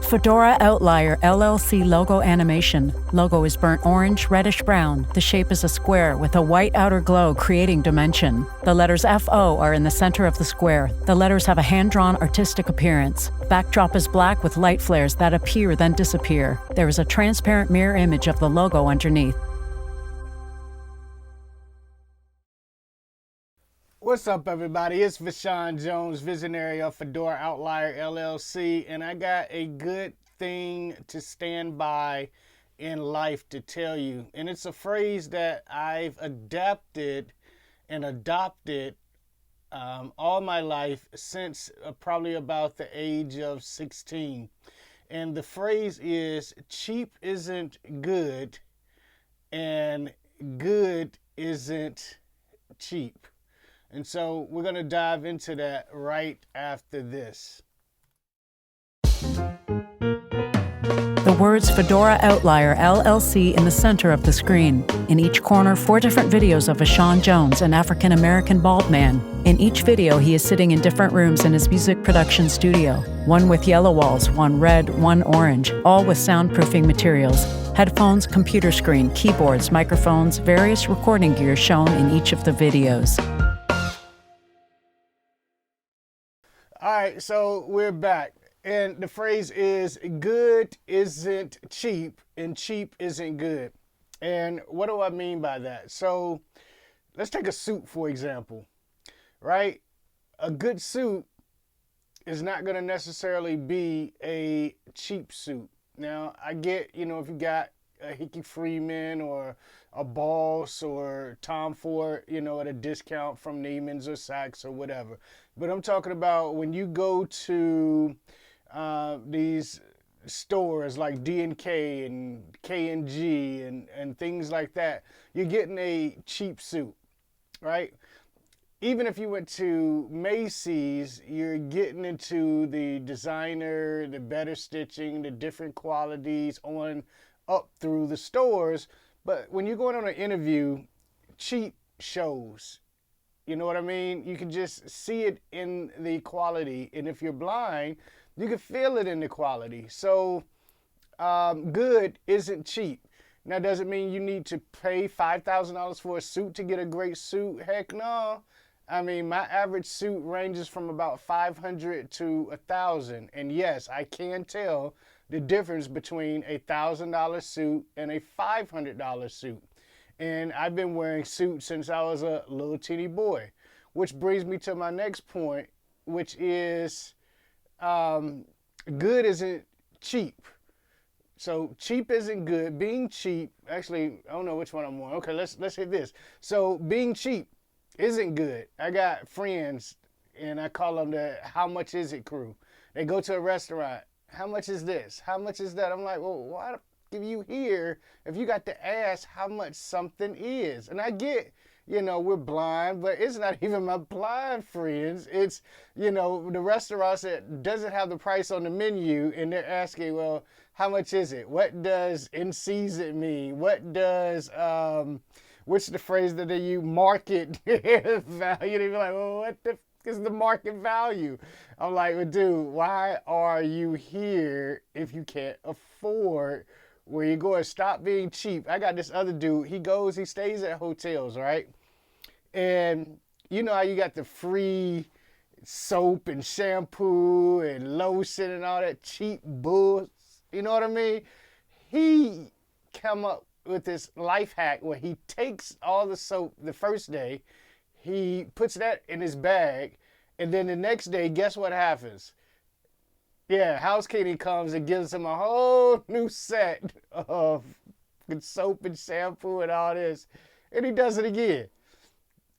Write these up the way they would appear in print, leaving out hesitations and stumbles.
Fedora Outlier LLC logo animation. Logo is burnt orange, reddish brown. The shape is a square with a white outer glow creating dimension. The letters FO are in the center of the square. The letters have a hand-drawn artistic appearance. Backdrop is black with light flares that appear then disappear. There is a transparent mirror image of the logo underneath. What's up, everybody? It's Vashaun Jones, visionary of Fedora Outlier LLC, and I got a good thing to stand by in life to tell you. And it's a phrase that I've adapted and adopted all my life since probably about the age of 16. And the phrase is, cheap isn't good and good isn't cheap. And so we're going to dive into that right after this. The words Fedora Outlier LLC in the center of the screen. In each corner, 4 different videos of Vashaun Jones, an African-American bald man. In each video, he is sitting in different rooms in his music production studio. One with yellow walls, one red, one orange, all with soundproofing materials. Headphones, computer screen, keyboards, microphones, various recording gear shown in each of the videos. All right, so we're back. And the phrase is, good isn't cheap and cheap isn't good. And what do I mean by that? So let's take a suit, for example, right? A good suit is not going to necessarily be a cheap suit. Now, I get, if you got a Hickey Freeman or a Boss or Tom Ford, at a discount from Neiman's or Saks or whatever. But I'm talking about when you go to these stores like D&K and K&G and things like that, you're getting a cheap suit, right? Even if you went to Macy's, you're getting into the designer, the better stitching, the different qualities on up through the stores. But when you're going on an interview, cheap shows. You know what I mean? You can just see it in the quality. And if you're blind, you can feel it in the quality. So good isn't cheap. Now, does it mean you need to pay $5,000 for a suit to get a great suit? Heck no. I mean, my average suit ranges from about $500 to $1,000. And yes, I can tell the difference between a $1,000 suit and a $500 suit. And I've been wearing suits since I was a little teeny boy, which brings me to my next point, which is good isn't cheap. So cheap isn't good. Being cheap, actually, I don't know which one I'm on. Okay, let's hit this. So being cheap isn't good. I got friends, and I call them the how much is it crew. They go to a restaurant. How much is this? How much is that? I'm like, well, why the f you here if you got to ask how much something is? And I get, we're blind, but it's not even my blind friends. It's, the restaurants that doesn't have the price on the menu, and they're asking, well, how much is it? What does in season mean? What does, what's the phrase that they use? Market value. They be like, well, what the f is the market value? I'm like, well, dude, why are you here if you can't afford where you're going? Stop being cheap. I got this other dude. He stays at hotels, right? And you know how you got the free soap and shampoo and lotion and all that cheap bull. You know what I mean? He come up with this life hack where he takes all the soap the first day, he puts that in his bag, and then the next day, guess what happens? Yeah, House Kitty comes and gives him a whole new set of soap and shampoo and all this, and he does it again.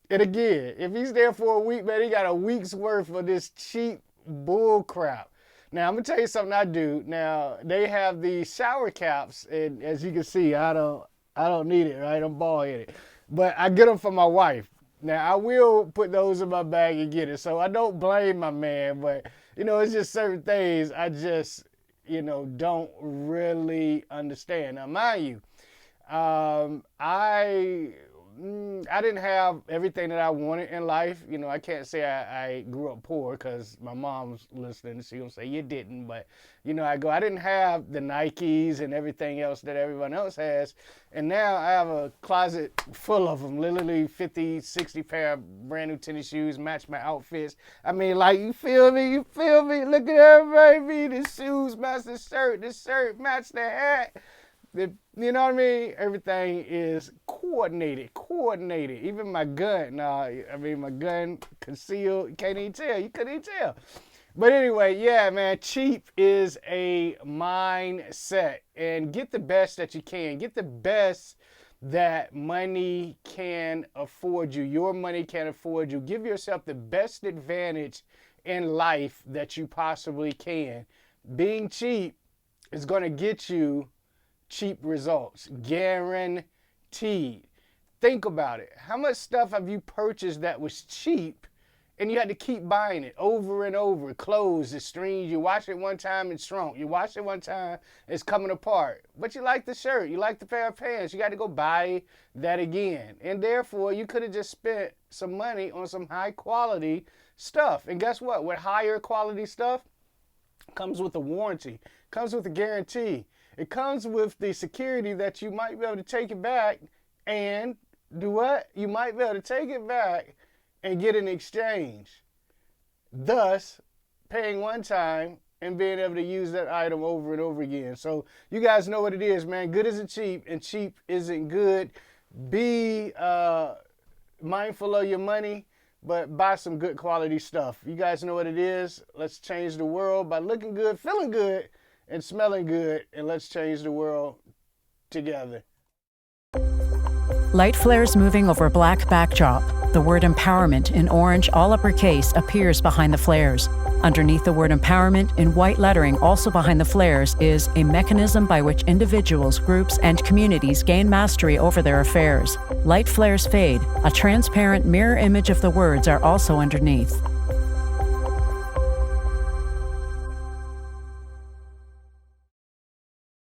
And again, if he's there for a week, man, he got a week's worth of this cheap bull crap. Now, I'm going to tell you something I do. Now, they have the shower caps, and as you can see, I don't need it, right? I'm bald-headed. But I get them for my wife. Now, I will put those in my bag and get it, so I don't blame my man, but, it's just certain things I just, don't really understand. Now, mind you, I I didn't have everything that I wanted in life. You know, I can't say I grew up poor because my mom's listening and she gonna say you didn't. But, you know, I didn't have the Nikes and everything else that everyone else has. And now I have a closet full of them, literally 50, 60 pair of brand new tennis shoes, match my outfits. I mean, like, you feel me? You feel me? Look at everybody. The shoes match the shirt match the hat. You know what I mean? Everything is coordinated. Even my gun. My gun concealed. You can't even tell. You couldn't even tell. But anyway, yeah, man, cheap is a mindset. And get the best that you can. Get the best that money can afford you. Your money can afford you. Give yourself the best advantage in life that you possibly can. Being cheap is going to get you cheap results, guaranteed. Think about it. How much stuff have you purchased that was cheap and you had to keep buying it over and over? Clothes, the strings, you wash it one time, it's shrunk. You wash it one time, it's coming apart. But you like the shirt, you like the pair of pants, you got to go buy that again. And therefore, you could have just spent some money on some high quality stuff. And guess what? With higher quality stuff, comes with a warranty, comes with a guarantee. It comes with the security that you might be able to take it back and do what? You might be able to take it back and get an exchange. Thus, paying one time and being able to use that item over and over again. So you guys know what it is, man. Good isn't cheap and cheap isn't good. Be mindful of your money, but buy some good quality stuff. You guys know what it is. Let's change the world by looking good, feeling good, and smelling good, and let's change the world together. Light flares moving over black backdrop. The word empowerment in orange, all uppercase, appears behind the flares. Underneath the word empowerment, in white lettering, also behind the flares, is a mechanism by which individuals, groups, and communities gain mastery over their affairs. Light flares fade. A transparent mirror image of the words are also underneath.